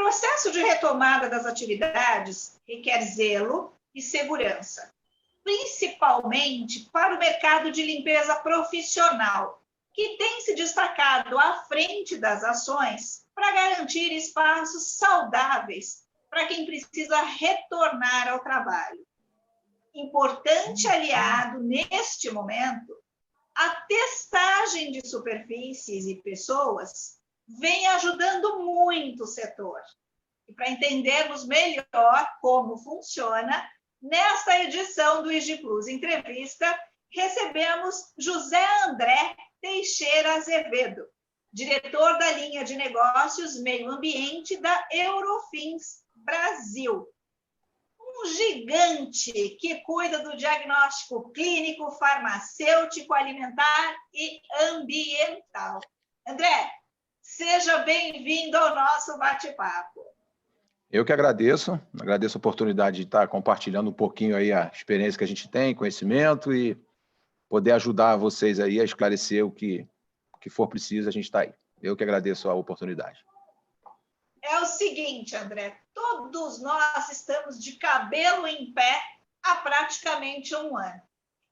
processo de retomada das atividades requer zelo e segurança, principalmente para o mercado de limpeza profissional, que tem se destacado à frente das ações para garantir espaços saudáveis para quem precisa retornar ao trabalho. Importante aliado neste momento, a testagem de superfícies e pessoas vem ajudando muito o setor. E para entendermos melhor como funciona, nesta edição do IG Plus Entrevista, recebemos José André Teixeira Azevedo, diretor da linha de negócios Meio Ambiente da Eurofins Brasil. Um gigante que cuida do diagnóstico clínico, farmacêutico, alimentar e ambiental. André, seja bem-vindo ao nosso bate-papo. Eu que agradeço a oportunidade de estar compartilhando um pouquinho aí a experiência que a gente tem, conhecimento e poder ajudar vocês aí a esclarecer o que for preciso, a gente está aí. Eu que agradeço a oportunidade. É o seguinte, André, todos nós estamos de cabelo em pé há praticamente um ano.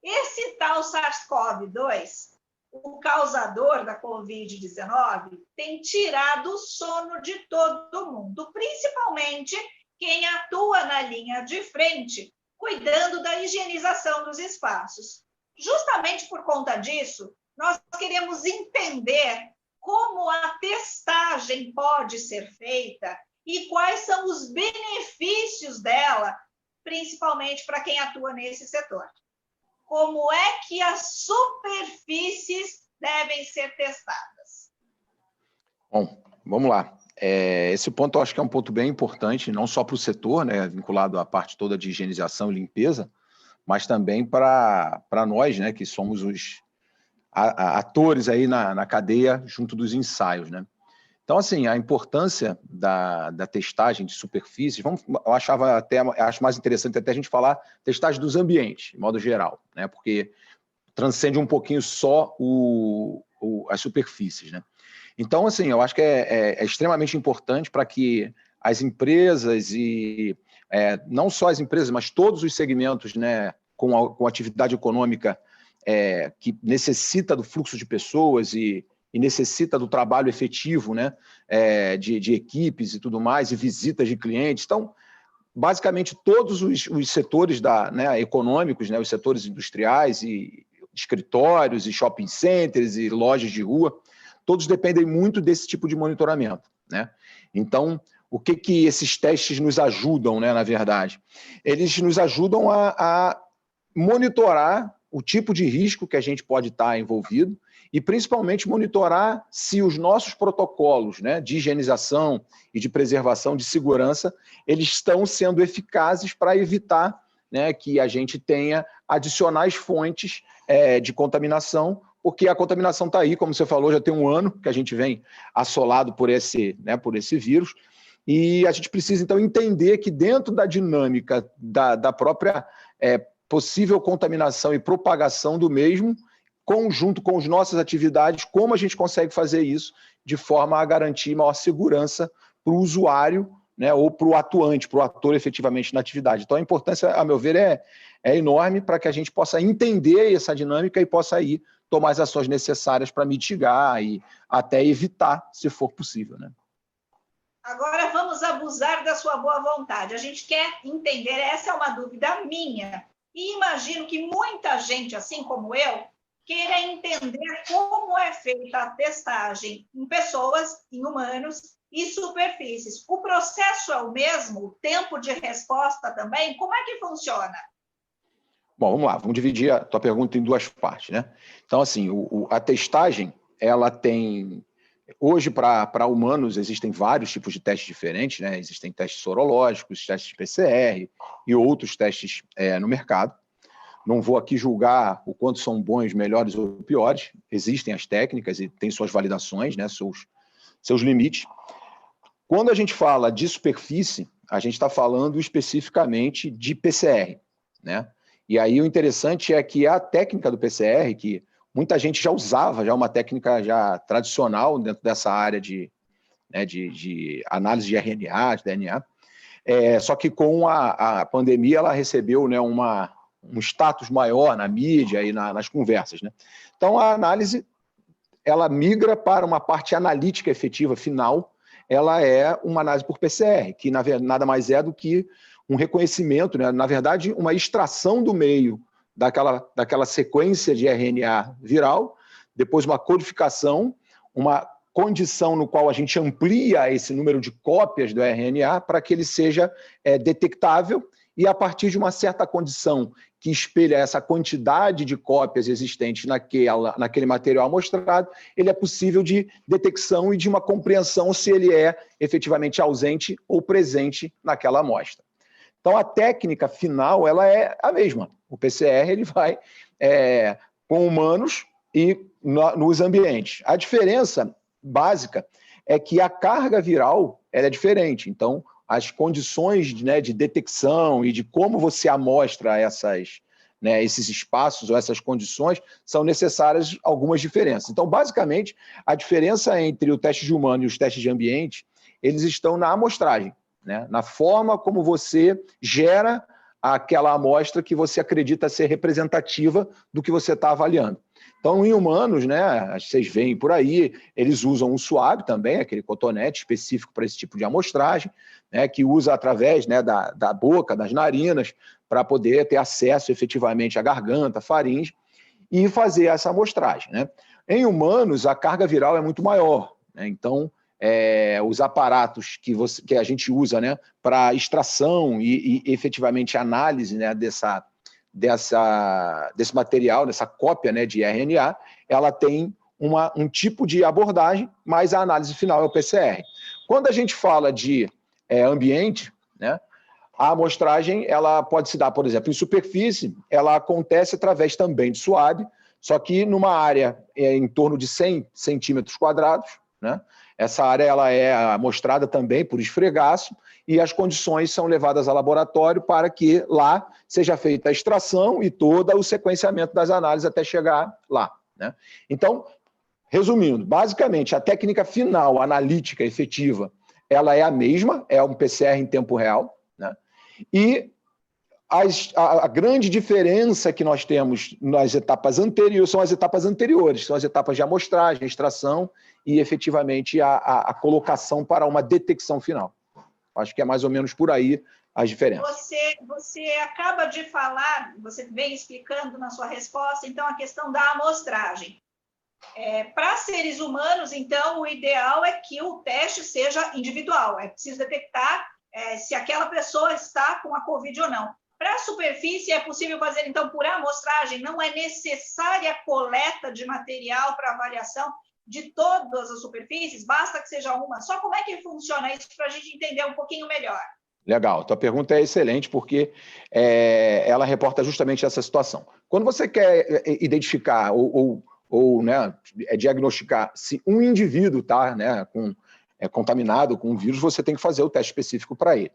Esse tal SARS-CoV-2, o causador da Covid-19, tem tirado o sono de todo mundo, principalmente quem atua na linha de frente, cuidando da higienização dos espaços. Justamente por conta disso, nós queremos entender como a testagem pode ser feita e quais são os benefícios dela, principalmente para quem atua nesse setor. Como é que as superfícies devem ser testadas? Bom, vamos lá. Esse ponto eu acho que é um ponto bem importante, não só para o setor, né, vinculado à parte toda de higienização e limpeza, mas também para nós, né, que somos os atores aí na cadeia junto dos ensaios, né? Então, assim, a importância da testagem de superfícies, acho mais interessante até a gente falar testagem dos ambientes, de modo geral, né? Porque transcende um pouquinho só as superfícies, né? Então, assim, eu acho que é extremamente importante para que as empresas não só as empresas, mas todos os segmentos, né, com atividade econômica que necessita do fluxo de pessoas e necessita do trabalho efetivo, né, de equipes e tudo mais, e visitas de clientes. Então, basicamente, todos os setores econômicos, né, os setores industriais e escritórios e shopping centers e lojas de rua, todos dependem muito desse tipo de monitoramento, né? Então, o que esses testes nos ajudam, né, na verdade? Eles nos ajudam a monitorar o tipo de risco que a gente pode estar envolvido e, principalmente, monitorar se os nossos protocolos, né, de higienização e de preservação de segurança, eles estão sendo eficazes para evitar, né, que a gente tenha adicionais fontes de contaminação, porque a contaminação está aí, como você falou, já tem um ano que a gente vem assolado por esse vírus, e a gente precisa, então, entender que dentro da dinâmica da própria possível contaminação e propagação do mesmo, conjunto com as nossas atividades, como a gente consegue fazer isso de forma a garantir maior segurança para o usuário, né, ou para o atuante, para o ator efetivamente na atividade. Então, a importância, a meu ver, é enorme para que a gente possa entender essa dinâmica e possa aí tomar as ações necessárias para mitigar e até evitar, se for possível, né? Agora vamos abusar da sua boa vontade. A gente quer entender, essa é uma dúvida minha, e imagino que muita gente, assim como eu, queira entender como é feita a testagem em pessoas, em humanos e superfícies. O processo é o mesmo? O tempo de resposta também? Como é que funciona? Bom, vamos lá, vamos dividir a tua pergunta em duas partes, né? Então, assim, a testagem, ela tem... Hoje, para humanos, existem vários tipos de testes diferentes, né? Existem testes sorológicos, testes PCR e outros testes no mercado. Não vou aqui julgar o quanto são bons, melhores ou piores. Existem as técnicas e tem suas validações, né? Seus limites. Quando a gente fala de superfície, a gente está falando especificamente de PCR, né? E aí o interessante é que a técnica do PCR, que muita gente já usava, já uma técnica já tradicional dentro dessa área de né, de análise de RNA, de DNA, só que com a pandemia ela recebeu, né, um status maior na mídia e nas conversas, né? Então, a análise ela migra para uma parte analítica efetiva final, ela é uma análise por PCR, que nada mais é do que um reconhecimento, né? Na verdade, uma extração do meio daquela sequência de RNA viral, depois uma codificação, uma condição no qual a gente amplia esse número de cópias do RNA para que ele seja detectável, e a partir de uma certa condição que espelha essa quantidade de cópias existentes naquele material amostrado, ele é possível de detecção e de uma compreensão se ele é efetivamente ausente ou presente naquela amostra. Então, a técnica final ela é a mesma. O PCR ele vai com humanos e nos ambientes. A diferença básica é que a carga viral ela é diferente. Então, as condições, né, de detecção e de como você amostra esses espaços ou essas condições são necessárias algumas diferenças. Então, basicamente, a diferença entre o teste de humano e os testes de ambiente, eles estão na amostragem, né, na forma como você gera aquela amostra que você acredita ser representativa do que você está avaliando. Então, em humanos, né, vocês veem por aí, eles usam o SWAB também, aquele cotonete específico para esse tipo de amostragem, né, que usa através, né, da boca, das narinas, para poder ter acesso efetivamente à garganta, faringe, e fazer essa amostragem, né? Em humanos, a carga viral é muito maior, né? Então, os aparatos que a gente usa, né, para extração e efetivamente análise, né, desse material, dessa cópia, né, de RNA, ela tem um tipo de abordagem, mas a análise final é o PCR. Quando a gente fala de ambiente, né, a amostragem ela pode se dar, por exemplo, em superfície, ela acontece através também de SWAB, só que numa área em torno de 100 centímetros quadrados, né? Essa área ela é amostrada também por esfregaço e as condições são levadas ao laboratório para que lá seja feita a extração e todo o sequenciamento das análises até chegar lá, né? Então, resumindo, basicamente, a técnica final analítica efetiva ela é a mesma, é um PCR em tempo real, né? E a grande diferença que nós temos nas etapas anteriores são as etapas anteriores, são as etapas de amostragem, extração e, efetivamente, a colocação para uma detecção final. Acho que é mais ou menos por aí as diferenças. Você acaba de falar, você vem explicando na sua resposta, então, a questão da amostragem. Para seres humanos, então, o ideal é que o teste seja individual, é preciso detectar se aquela pessoa está com a Covid ou não. Para a superfície, é possível fazer, então, por amostragem? Não é necessária a coleta de material para avaliação de todas as superfícies? Basta que seja uma? Só como é que funciona isso para a gente entender um pouquinho melhor? Legal, tua pergunta é excelente porque ela reporta justamente essa situação. Quando você quer identificar ou né, diagnosticar se um indivíduo está, né, contaminado com o vírus, você tem que fazer o teste específico para ele.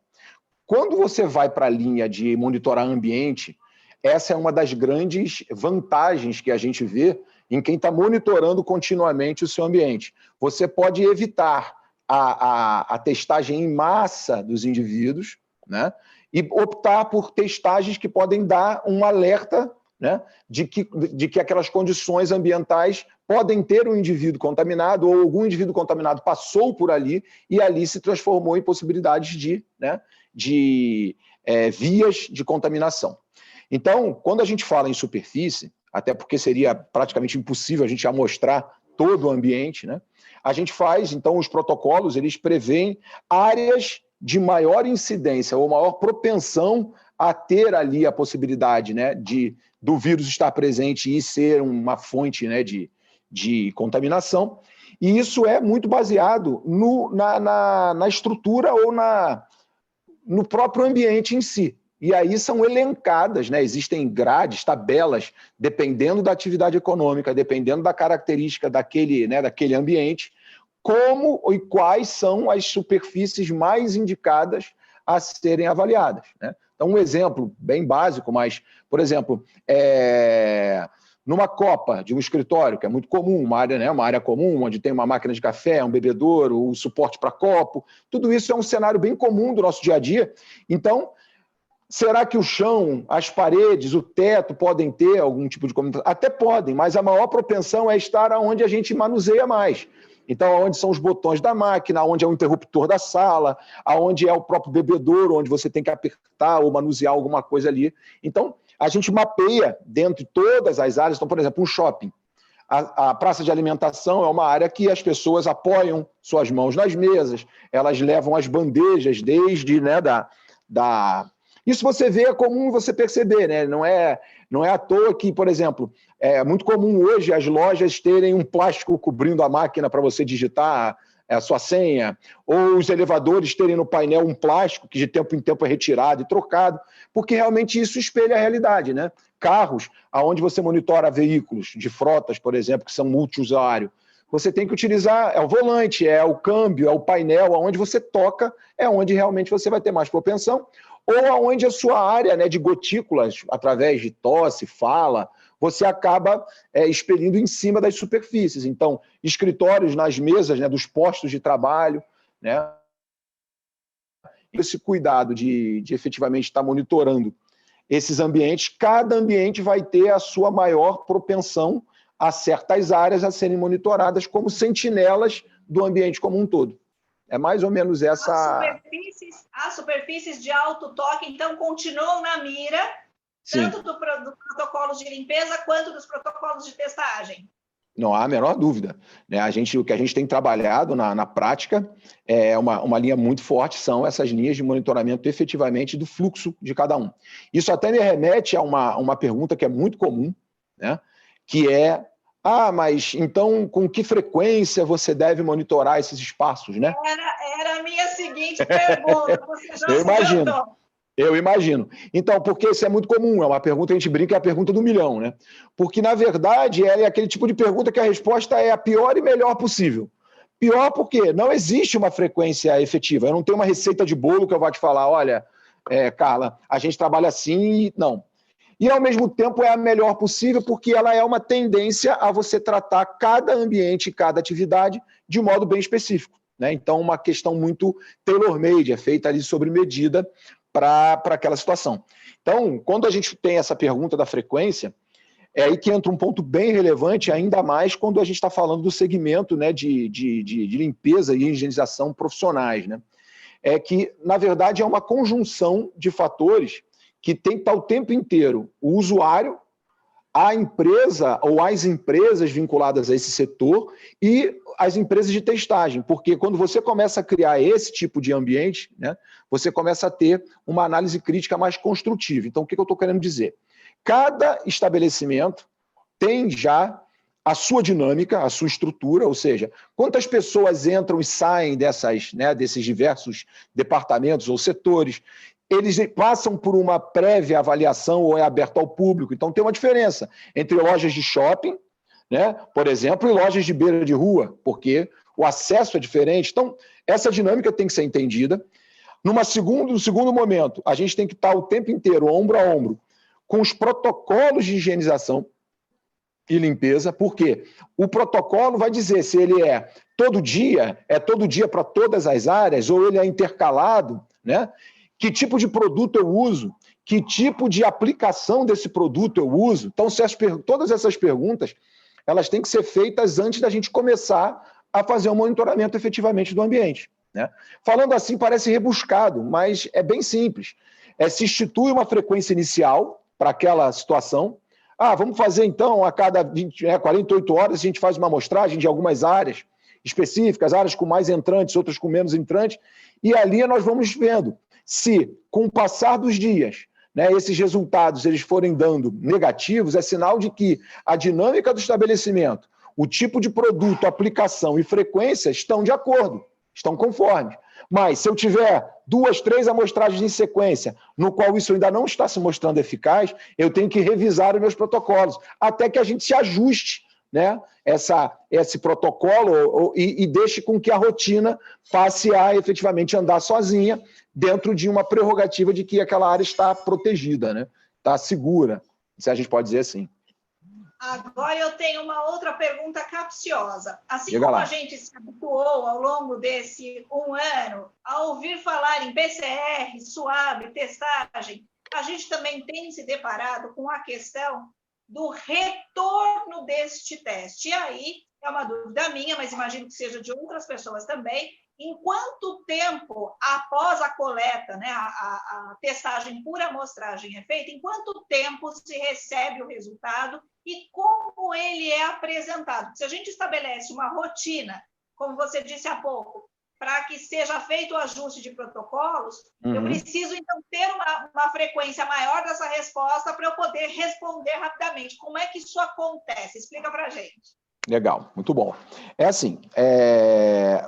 Quando você vai para a linha de monitorar ambiente, essa é uma das grandes vantagens que a gente vê em quem está monitorando continuamente o seu ambiente. Você pode evitar a testagem em massa dos indivíduos, né, e optar por testagens que podem dar um alerta, né, de que aquelas condições ambientais podem ter um indivíduo contaminado ou algum indivíduo contaminado passou por ali e ali se transformou em possibilidades de vias de contaminação. Então, quando a gente fala em superfície, até porque seria praticamente impossível a gente amostrar todo o ambiente, né, a gente faz, então, os protocolos, eles prevêem áreas de maior incidência ou maior propensão a ter ali a possibilidade, né, do vírus estar presente e ser uma fonte, né, de contaminação. E isso é muito baseado na estrutura ou no próprio ambiente em si. E aí são elencadas, né? Existem grades, tabelas, dependendo da atividade econômica, dependendo da característica daquele ambiente, como e quais são as superfícies mais indicadas a serem avaliadas, né? Então, um exemplo bem básico, mas, por exemplo, numa copa de um escritório, que é muito comum, uma área, né, uma área comum, onde tem uma máquina de café, um bebedouro, o suporte para copo, tudo isso é um cenário bem comum do nosso dia a dia. Então, será que o chão, as paredes, o teto podem ter algum tipo de comunicação? Até podem, mas a maior propensão é estar onde a gente manuseia mais. Então, onde são os botões da máquina, onde é o interruptor da sala, onde é o próprio bebedouro, onde você tem que apertar ou manusear alguma coisa ali. Então, a gente mapeia dentro de todas as áreas. Então, por exemplo, um shopping. A praça de alimentação é uma área que as pessoas apoiam suas mãos nas mesas, elas levam as bandejas desde, né, Isso você vê, é comum você perceber, né? Não é à toa que, por exemplo, é muito comum hoje as lojas terem um plástico cobrindo a máquina para você digitar a sua senha, ou os elevadores terem no painel um plástico que de tempo em tempo é retirado e trocado, porque realmente isso espelha a realidade, né? Carros, onde você monitora veículos de frotas, por exemplo, que são multiusuário, você tem que utilizar, é o volante, é o câmbio, é o painel, aonde você toca, é onde realmente você vai ter mais propensão, ou aonde a sua área, né, de gotículas, através de tosse, fala, você acaba expelindo em cima das superfícies. Então, escritórios nas mesas, né, dos postos de trabalho, né, esse cuidado de efetivamente estar monitorando esses ambientes, cada ambiente vai ter a sua maior propensão a certas áreas a serem monitoradas como sentinelas do ambiente como um todo. É mais ou menos essa... As superfícies de alto toque, então, continuam na mira, Sim. tanto do protocolos de limpeza quanto dos protocolos de testagem. Não há a menor dúvida. Né? O que a gente tem trabalhado na prática é uma linha muito forte, são essas linhas de monitoramento efetivamente do fluxo de cada um. Isso até me remete a uma pergunta que é muito comum, né? Que é: mas então com que frequência você deve monitorar esses espaços, né? Era a minha seguinte pergunta, você já Eu imagino. Então, porque isso é muito comum, é uma pergunta, a gente brinca, é a pergunta do milhão, né? Porque, na verdade, ela é aquele tipo de pergunta que a resposta é a pior e melhor possível. Pior porque não existe uma frequência efetiva. Eu não tenho uma receita de bolo que eu vou te falar, olha, Carla, a gente trabalha assim e não. E, ao mesmo tempo, é a melhor possível porque ela é uma tendência a você tratar cada ambiente, cada atividade de um modo bem específico, né? Então, uma questão muito tailor-made, é feita ali sobre medida para aquela situação. Então, quando a gente tem essa pergunta da frequência, é aí que entra um ponto bem relevante, ainda mais quando a gente está falando do segmento, né, de limpeza e higienização profissionais, né? É que, na verdade, é uma conjunção de fatores que tem que estar o tempo inteiro o usuário, a empresa ou as empresas vinculadas a esse setor e as empresas de testagem, porque quando você começa a criar esse tipo de ambiente, né, você começa a ter uma análise crítica mais construtiva. Então, o que eu estou querendo dizer? Cada estabelecimento tem já a sua dinâmica, a sua estrutura, ou seja, quantas pessoas entram e saem desses diversos departamentos ou setores. Eles passam por uma prévia avaliação ou é aberto ao público. Então, tem uma diferença entre lojas de shopping, né, por exemplo, e lojas de beira de rua, porque o acesso é diferente. Então, essa dinâmica tem que ser entendida. No segundo momento, a gente tem que estar o tempo inteiro, ombro a ombro, com os protocolos de higienização e limpeza, porque o protocolo vai dizer se ele é todo dia para todas as áreas, ou ele é intercalado, né? Que tipo de produto eu uso, que tipo de aplicação desse produto eu uso. Então, todas essas perguntas, elas têm que ser feitas antes da gente começar a fazer um monitoramento efetivamente do ambiente, né? Falando assim parece rebuscado, mas é bem simples. Se institui uma frequência inicial para aquela situação. Vamos fazer então a cada 48 horas a gente faz uma amostragem de algumas áreas específicas, áreas com mais entrantes, outras com menos entrantes, e ali nós vamos vendo se, com o passar dos dias, né, esses resultados eles forem dando negativos, é sinal de que a dinâmica do estabelecimento, o tipo de produto, aplicação e frequência estão de acordo, estão conformes. Mas se eu tiver 2, 3 amostragens em sequência, no qual isso ainda não está se mostrando eficaz, eu tenho que revisar os meus protocolos, até que a gente se ajuste, né, esse protocolo e deixe com que a rotina passe a efetivamente andar sozinha dentro de uma prerrogativa de que aquela área está protegida, né, está segura, se a gente pode dizer assim. Agora eu tenho uma outra pergunta capciosa. Assim Diga como lá. a gente se habituou ao longo desse um ano a ouvir falar em PCR, suave, testagem, a gente também tem se deparado com a questão do retorno deste teste. E aí é uma dúvida minha, mas imagino que seja de outras pessoas também. Em quanto tempo após a coleta, né, a testagem por amostragem é feita, em quanto tempo se recebe o resultado e como ele é apresentado? Se a gente estabelece uma rotina, como você disse há pouco, para que seja feito o ajuste de protocolos, eu preciso, então, ter uma frequência maior dessa resposta para eu poder responder rapidamente. Como é que isso acontece? Explica para a gente. Legal, muito bom. É assim,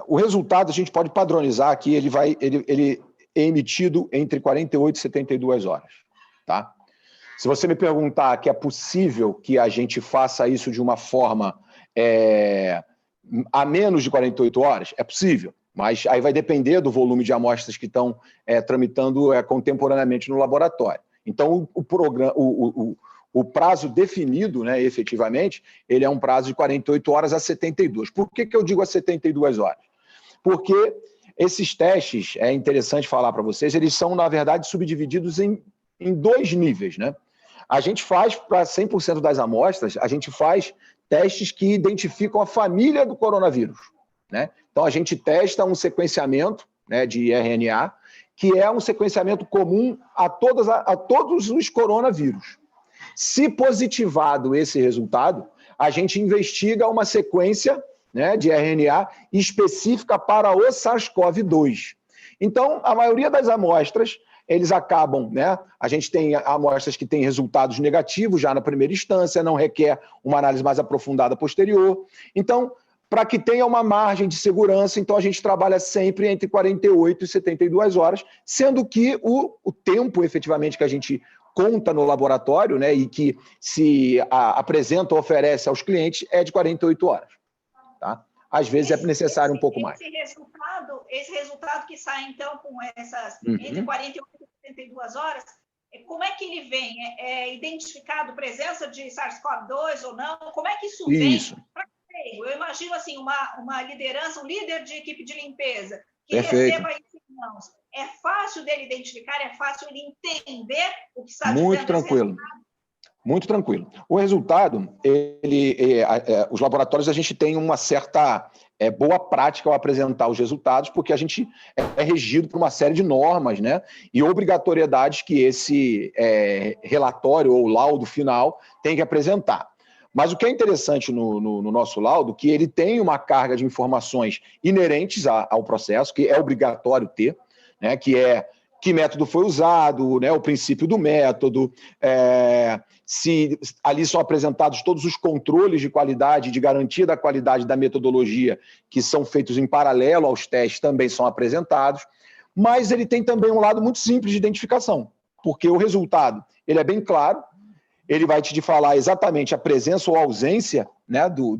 o resultado a gente pode padronizar aqui, ele é emitido entre 48 e 72 horas, tá? Se você me perguntar que é possível que a gente faça isso de uma forma a menos de 48 horas, é possível, mas aí vai depender do volume de amostras que estão tramitando contemporaneamente no laboratório. Então, o prazo definido, né, efetivamente, ele é um prazo de 48 horas a 72. Por que eu digo a 72 horas? Porque esses testes, é interessante falar para vocês, eles são, na verdade, subdivididos em 2 níveis, né? A gente faz, para 100% das amostras, a gente faz testes que identificam a família do coronavírus, né? Então, a gente testa um sequenciamento, né, de RNA, que é um sequenciamento comum a todos os coronavírus. Se positivado esse resultado, a gente investiga uma sequência, né, de RNA específica para o SARS-CoV-2. Então, a maioria das amostras, eles acabam, né? A gente tem amostras que têm resultados negativos já na primeira instância, não requer uma análise mais aprofundada posterior. Então, para que tenha uma margem de segurança, então a gente trabalha sempre entre 48 e 72 horas, sendo que o tempo, efetivamente, que a gente conta no laboratório, né, e que se apresenta ou oferece aos clientes é de 48 horas. Tá? Às vezes é necessário um pouco mais. Esse resultado que sai, então, com essas entre 48 e 72 horas, como é que ele vem? É identificado presença de SARS-CoV-2 ou não? Como é que isso vem? Eu imagino assim, uma liderança, um líder de equipe de limpeza que receba isso em mãos. É fácil dele identificar, é fácil ele entender o que está dizendo. Muito tranquilo. Muito tranquilo. O resultado, os laboratórios, a gente tem uma certa boa prática ao apresentar os resultados, porque a gente é regido por uma série de normas, né, e obrigatoriedades que esse relatório ou laudo final tem que apresentar. Mas o que é interessante no nosso laudo, que ele tem uma carga de informações inerentes ao processo, que é obrigatório ter, né, que é que método foi usado, né, o princípio do método, se ali são apresentados todos os controles de qualidade, de garantia da qualidade da metodologia, que são feitos em paralelo aos testes, também são apresentados, mas ele tem também um lado muito simples de identificação, porque o resultado ele é bem claro, ele vai te falar exatamente a presença ou ausência, né, do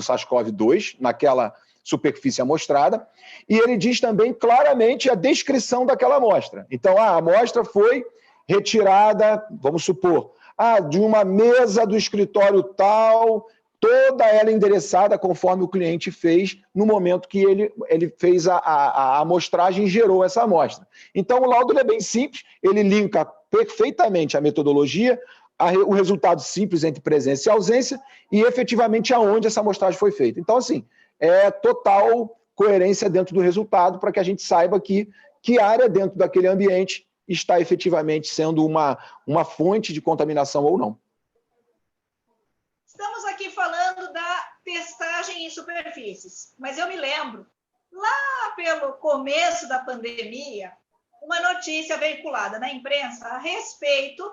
SARS-CoV-2 naquela superfície amostrada, e ele diz também claramente a descrição daquela amostra. Então, a amostra foi retirada, vamos supor, de uma mesa do escritório tal, toda ela endereçada conforme o cliente fez no momento que ele fez a amostragem e gerou essa amostra. Então, o laudo é bem simples, ele linka perfeitamente a metodologia, o resultado simples entre presença e ausência e efetivamente aonde essa amostragem foi feita. Então, assim, é total coerência dentro do resultado para que a gente saiba que área dentro daquele ambiente está efetivamente sendo uma fonte de contaminação ou não. Estamos aqui falando da testagem em superfícies, mas eu me lembro, lá pelo começo da pandemia, uma notícia veiculada na imprensa a respeito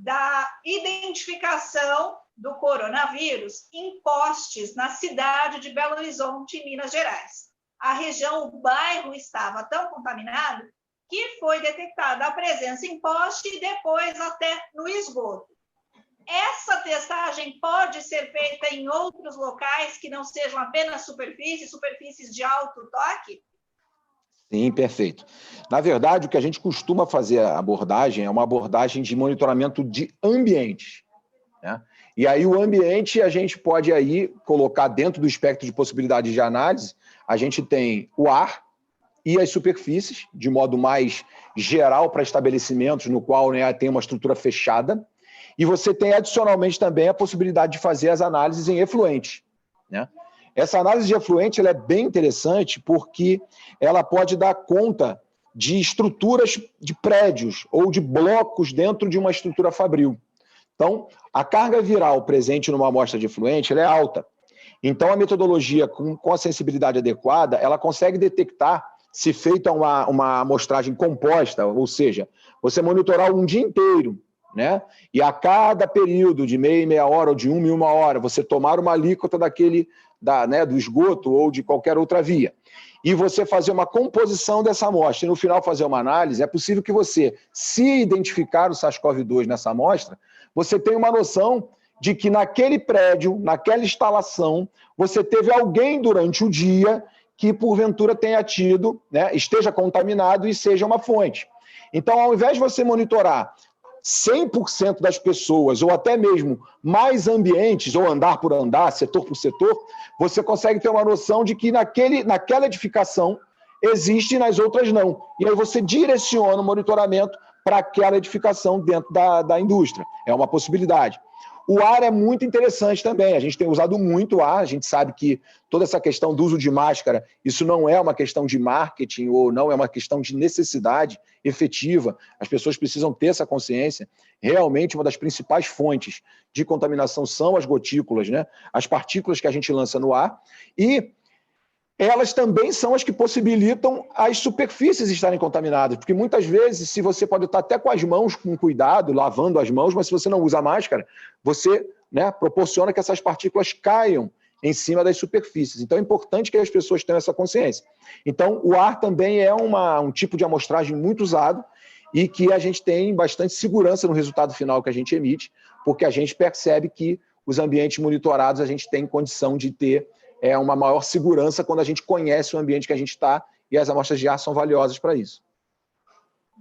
da identificação do coronavírus em postes na cidade de Belo Horizonte, em Minas Gerais. A região, o bairro estava tão contaminado que foi detectada a presença em poste e depois até no esgoto. Essa testagem pode ser feita em outros locais que não sejam apenas superfícies de alto toque? Sim, perfeito. Na verdade, o que a gente costuma fazer a abordagem é uma abordagem de monitoramento de ambientes, né? E aí o ambiente a gente pode aí colocar dentro do espectro de possibilidades de análise, a gente tem o ar e as superfícies, de modo mais geral para estabelecimentos no qual, né, tem uma estrutura fechada, e você tem adicionalmente também a possibilidade de fazer as análises em efluentes, né? Essa análise de efluente ela é bem interessante porque ela pode dar conta de estruturas de prédios ou de blocos dentro de uma estrutura fabril. Então, a carga viral presente numa amostra de efluente ela é alta. Então, a metodologia com a sensibilidade adequada, ela consegue detectar se feita uma amostragem composta, ou seja, você monitorar um dia inteiro, né? E a cada período de meia em meia hora ou de uma em uma hora, você tomar uma alíquota do esgoto ou de qualquer outra via. E você fazer uma composição dessa amostra e no final fazer uma análise, é possível que você, se identificar o SARS-CoV-2 nessa amostra, você tenha uma noção de que naquele prédio, naquela instalação, você teve alguém durante o dia que porventura tenha tido, né, esteja contaminado e seja uma fonte. Então, ao invés de você monitorar 100% das pessoas, ou até mesmo mais ambientes, ou andar por andar, setor por setor, você consegue ter uma noção de que naquela edificação existe e nas outras não. E aí você direciona o monitoramento para aquela edificação dentro da indústria. É uma possibilidade. O ar é muito interessante também, a gente tem usado muito o ar, a gente sabe que toda essa questão do uso de máscara, isso não é uma questão de marketing ou não é uma questão de necessidade efetiva, as pessoas precisam ter essa consciência. Realmente uma das principais fontes de contaminação são as gotículas, né? As partículas que a gente lança no ar, e elas também são as que possibilitam as superfícies estarem contaminadas, porque muitas vezes, se você pode estar até com as mãos com cuidado, lavando as mãos, mas se você não usa máscara, você, né, proporciona que essas partículas caiam em cima das superfícies. Então é importante que as pessoas tenham essa consciência. Então o ar também é um tipo de amostragem muito usado e que a gente tem bastante segurança no resultado final que a gente emite, porque a gente percebe que os ambientes monitorados a gente tem condição de ter uma maior segurança quando a gente conhece o ambiente que a gente está, e as amostras de ar são valiosas para isso.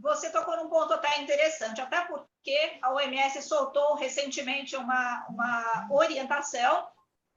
Você tocou num ponto até interessante, até porque a OMS soltou recentemente uma orientação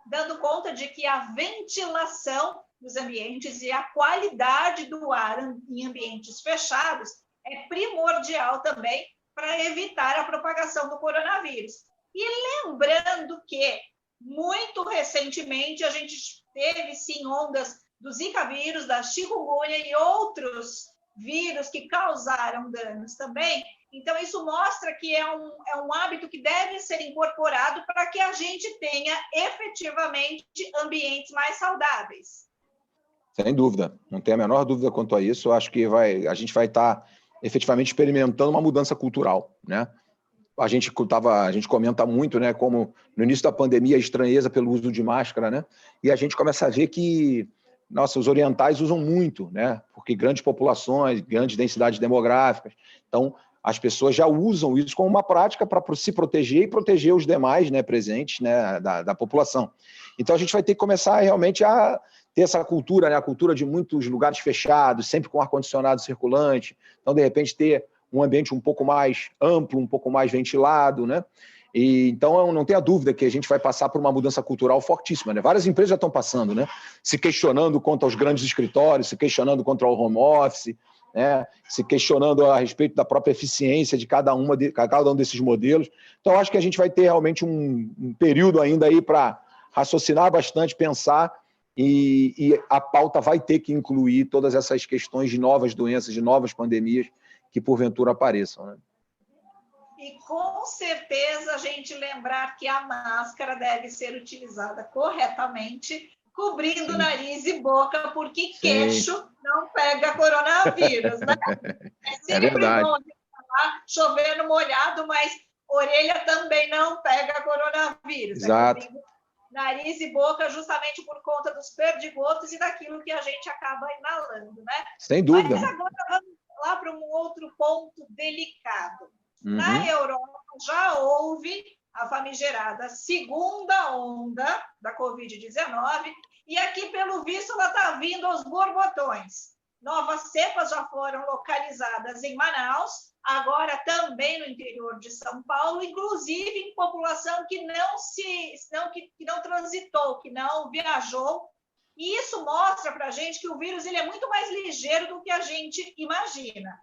dando conta de que a ventilação dos ambientes e a qualidade do ar em ambientes fechados é primordial também para evitar a propagação do coronavírus. E lembrando que muito recentemente, a gente teve, sim, ondas do Zika vírus, da chikungunya e outros vírus que causaram danos também. Então, isso mostra que é um hábito que deve ser incorporado para que a gente tenha efetivamente ambientes mais saudáveis. Sem dúvida, não tem a menor dúvida quanto a isso. Eu acho que a gente vai estar efetivamente experimentando uma mudança cultural, né? A gente comenta muito, né, como no início da pandemia a estranheza pelo uso de máscara, né? E a gente começa a ver que, nossa, os orientais usam muito, né? Porque grandes populações, grandes densidades demográficas. Então, as pessoas já usam isso como uma prática para se proteger e proteger os demais, né, presentes, né, da população. Então, a gente vai ter que começar realmente a ter essa cultura, né, a cultura de muitos lugares fechados, sempre com ar-condicionado circulante. Então, de repente, ter um ambiente um pouco mais amplo, um pouco mais ventilado, né? E, então, não tenha dúvida que a gente vai passar por uma mudança cultural fortíssima, né? Várias empresas já estão passando, né? Se questionando quanto aos grandes escritórios, se questionando contra o home office, né? Se questionando a respeito da própria eficiência de cada um desses modelos. Então, acho que a gente vai ter realmente um período ainda aí para raciocinar bastante, pensar, e a pauta vai ter que incluir todas essas questões de novas doenças, de novas pandemias, que porventura apareçam, né? E com certeza a gente lembrar que a máscara deve ser utilizada corretamente, cobrindo nariz e boca, porque queixo não pega coronavírus, né? É sempre bom falar, chover no molhado, mas orelha também não pega coronavírus. Exato. Nariz e boca justamente por conta dos perdigotos e daquilo que a gente acaba inalando, né? Sem dúvida. Mas agora vamos lá para um outro ponto delicado. Na Europa já houve a famigerada segunda onda da Covid-19 e aqui, pelo visto, ela está vindo aos borbotões. Novas cepas já foram localizadas em Manaus, agora também no interior de São Paulo, inclusive em população que não transitou, que não viajou. E isso mostra para a gente que o vírus ele é muito mais ligeiro do que a gente imagina.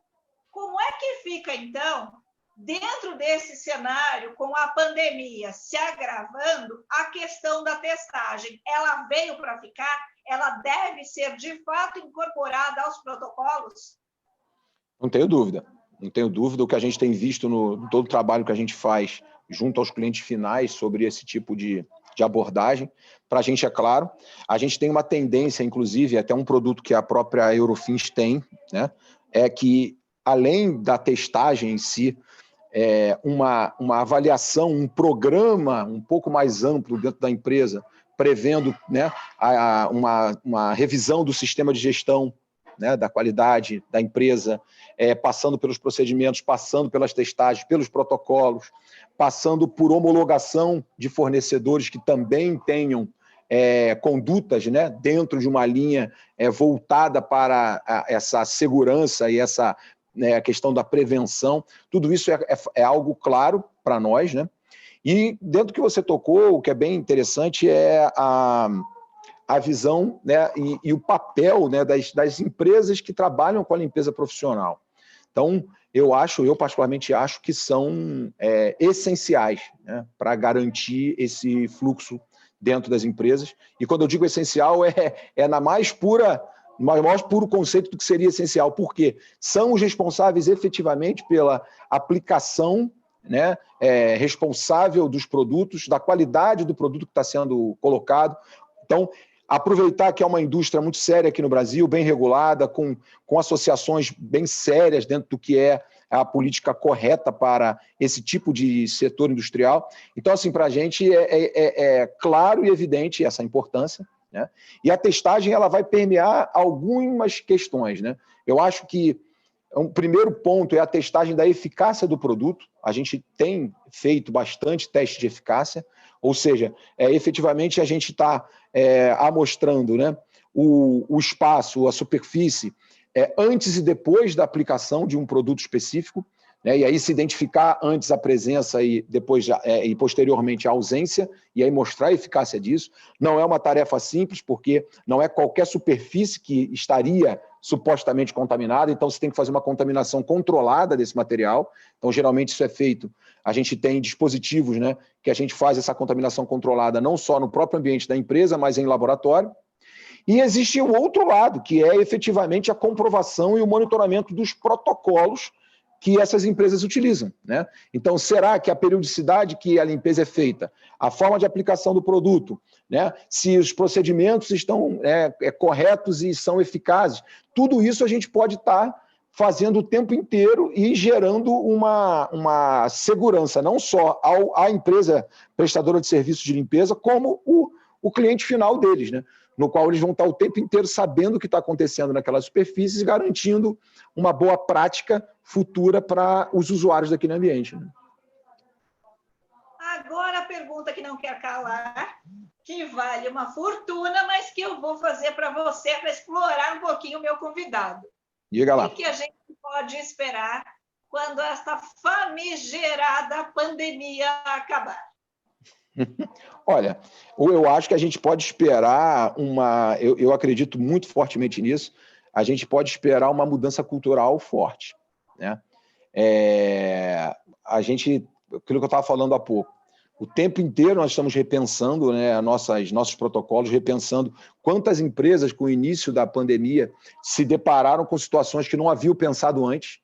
Como é que fica, então, dentro desse cenário, com a pandemia se agravando, a questão da testagem? Ela veio para ficar? Ela deve ser, de fato, incorporada aos protocolos? Não tenho dúvida. Não tenho dúvida. O que a gente tem visto no todo o trabalho que a gente faz junto aos clientes finais sobre esse tipo de abordagem, para a gente é claro. A gente tem uma tendência, inclusive, até um produto que a própria Eurofins tem, né, é que, além da testagem em si, uma avaliação, um programa um pouco mais amplo dentro da empresa, prevendo, né, uma revisão do sistema de gestão, né, da qualidade da empresa, passando pelos procedimentos, passando pelas testagens, pelos protocolos, passando por homologação de fornecedores que também tenham condutas, né, dentro de uma linha voltada para essa segurança e essa, né, a questão da prevenção. Tudo isso é algo claro para nós, né? E dentro do que você tocou, o que é bem interessante é a visão, né, e o papel, né, das empresas que trabalham com a limpeza profissional. Então, eu particularmente acho que são essenciais, né, para garantir esse fluxo dentro das empresas. E quando eu digo essencial, no mais puro conceito do que seria essencial, porque são os responsáveis efetivamente pela aplicação, né, responsável dos produtos, da qualidade do produto que está sendo colocado. Então, aproveitar que é uma indústria muito séria aqui no Brasil, bem regulada, com associações bem sérias dentro do que é a política correta para esse tipo de setor industrial. Então, assim, para a gente é claro e evidente essa importância, né? E a testagem ela vai permear algumas questões, né? Eu acho que um primeiro ponto é a testagem da eficácia do produto. A gente tem feito bastante teste de eficácia, ou seja, efetivamente a gente está amostrando, né, o espaço, a superfície, antes e depois da aplicação de um produto específico, né, e aí se identificar antes a presença e depois e posteriormente a ausência, e aí mostrar a eficácia disso. Não é uma tarefa simples, porque não é qualquer superfície que estaria supostamente contaminada, então você tem que fazer uma contaminação controlada desse material. Então, geralmente isso é feito, a gente tem dispositivos, né, que a gente faz essa contaminação controlada não só no próprio ambiente da empresa, mas em laboratório. E existe o outro lado, que é efetivamente a comprovação e o monitoramento dos protocolos que essas empresas utilizam, né? Então, será que a periodicidade que a limpeza é feita, a forma de aplicação do produto, né, se os procedimentos estão corretos e são eficazes, tudo isso a gente pode estar fazendo o tempo inteiro e gerando uma segurança, não só à empresa prestadora de serviços de limpeza, como o cliente final deles, né? No qual eles vão estar o tempo inteiro sabendo o que está acontecendo naquelas superfícies e garantindo uma boa prática futura para os usuários daquele ambiente, né? Agora a pergunta que não quer calar, que vale uma fortuna, mas que eu vou fazer para você, para explorar um pouquinho o meu convidado. Diga lá. O que a gente pode esperar quando esta famigerada pandemia acabar? Olha, eu acho que a gente pode esperar eu acredito muito fortemente nisso, a gente pode esperar uma mudança cultural forte, né? Aquilo que eu estava falando há pouco, o tempo inteiro nós estamos repensando, né, nossos protocolos, repensando quantas empresas com o início da pandemia se depararam com situações que não haviam pensado antes,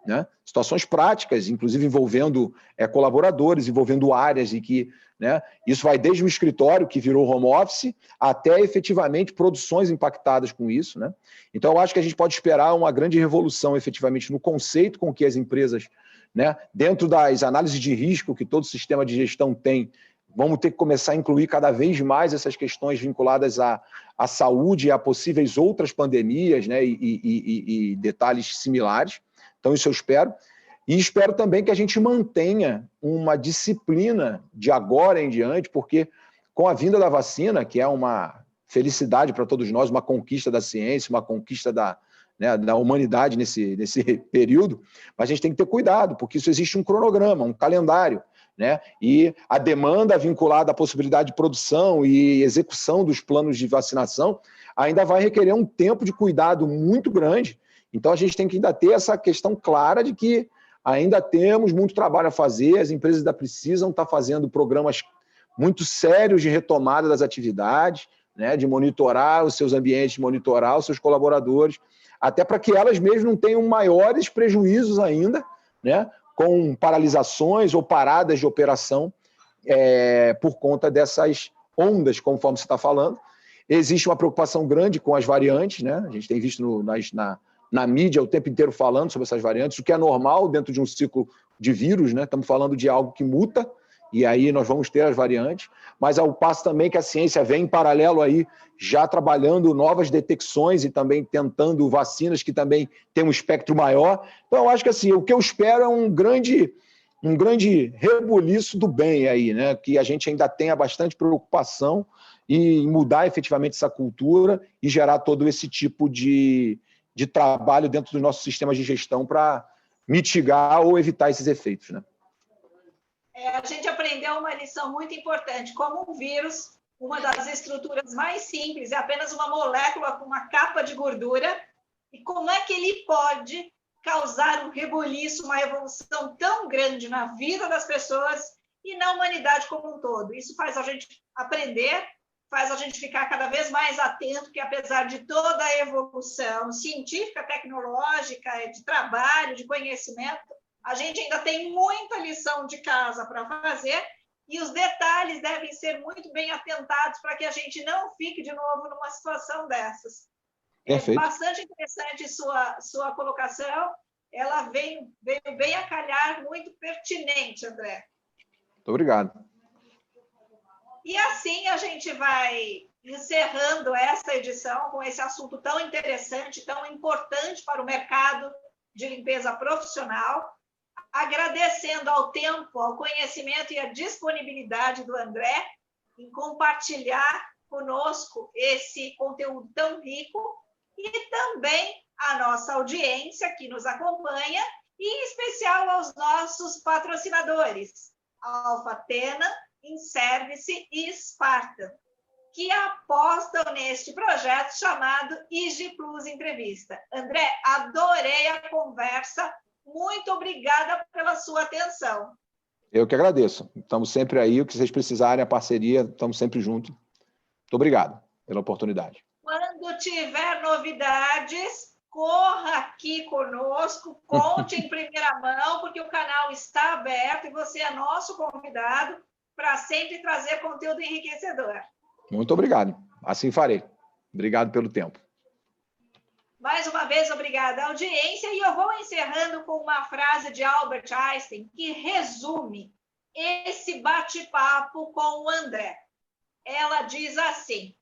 né? Situações práticas, inclusive envolvendo colaboradores, envolvendo áreas e que, né, isso vai desde o escritório, que virou home office, até efetivamente produções impactadas com isso, né? Então, eu acho que a gente pode esperar uma grande revolução efetivamente no conceito com que as empresas, né, dentro das análises de risco que todo sistema de gestão tem, vamos ter que começar a incluir cada vez mais essas questões vinculadas à saúde e a possíveis outras pandemias, né, e detalhes similares. Então, isso eu espero. E espero também que a gente mantenha uma disciplina de agora em diante, porque com a vinda da vacina, que é uma felicidade para todos nós, uma conquista da ciência, uma conquista né, da humanidade nesse período, mas a gente tem que ter cuidado, porque isso existe um cronograma, um calendário, né? E a demanda vinculada à possibilidade de produção e execução dos planos de vacinação ainda vai requerer um tempo de cuidado muito grande. Então, a gente tem que ainda ter essa questão clara de que ainda temos muito trabalho a fazer, as empresas ainda precisam estar fazendo programas muito sérios de retomada das atividades, né, de monitorar os seus ambientes, monitorar os seus colaboradores, até para que elas mesmas não tenham maiores prejuízos ainda, né, com paralisações ou paradas de operação por conta dessas ondas, conforme você está falando. Existe uma preocupação grande com as variantes, né? A gente tem visto na mídia o tempo inteiro falando sobre essas variantes, o que é normal dentro de um ciclo de vírus, né? Estamos falando de algo que muta, e aí nós vamos ter as variantes, mas ao passo também que a ciência vem em paralelo aí, já trabalhando novas detecções e também tentando vacinas que também têm um espectro maior. Então, eu acho que assim, o que eu espero é um grande rebuliço do bem aí, né? Que a gente ainda tenha bastante preocupação em mudar efetivamente essa cultura e gerar todo esse tipo de trabalho dentro dos nossos sistemas de gestão para mitigar ou evitar esses efeitos, né? A gente aprendeu uma lição muito importante. Como um vírus, uma das estruturas mais simples é apenas uma molécula com uma capa de gordura. E como é que ele pode causar um rebuliço, uma revolução tão grande na vida das pessoas e na humanidade como um todo? Isso faz a gente aprender, faz a gente ficar cada vez mais atento que, apesar de toda a evolução científica, tecnológica, de trabalho, de conhecimento, a gente ainda tem muita lição de casa para fazer e os detalhes devem ser muito bem atentados para que a gente não fique de novo numa situação dessas. Perfeito. É bastante interessante sua colocação, ela veio bem a calhar, muito pertinente, André. Muito obrigado. E assim a gente vai encerrando essa edição com esse assunto tão interessante, tão importante para o mercado de limpeza profissional, agradecendo ao tempo, ao conhecimento e à disponibilidade do André em compartilhar conosco esse conteúdo tão rico e também a nossa audiência que nos acompanha e em especial aos nossos patrocinadores, Alfatena, Inservice e Spartan, que apostam neste projeto chamado IG Plus Entrevista. André, adorei a conversa. Muito obrigada pela sua atenção. Eu que agradeço. Estamos sempre aí, o que vocês precisarem, a parceria, estamos sempre juntos. Muito obrigado pela oportunidade. Quando tiver novidades, corra aqui conosco, conte em primeira mão, porque o canal está aberto e você é nosso convidado para sempre trazer conteúdo enriquecedor. Muito obrigado. Assim farei. Obrigado pelo tempo. Mais uma vez, obrigada à audiência. E eu vou encerrando com uma frase de Albert Einstein que resume esse bate-papo com o André. Ela diz assim: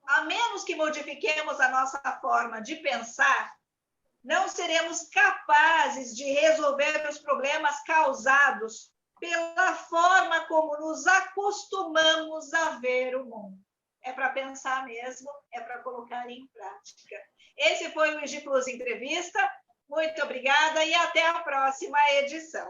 a menos que modifiquemos a nossa forma de pensar, não seremos capazes de resolver os problemas causados pela forma como nos acostumamos a ver o mundo. É para pensar mesmo, é para colocar em prática. Esse foi o IG Plus Entrevista. Muito obrigada e até a próxima edição.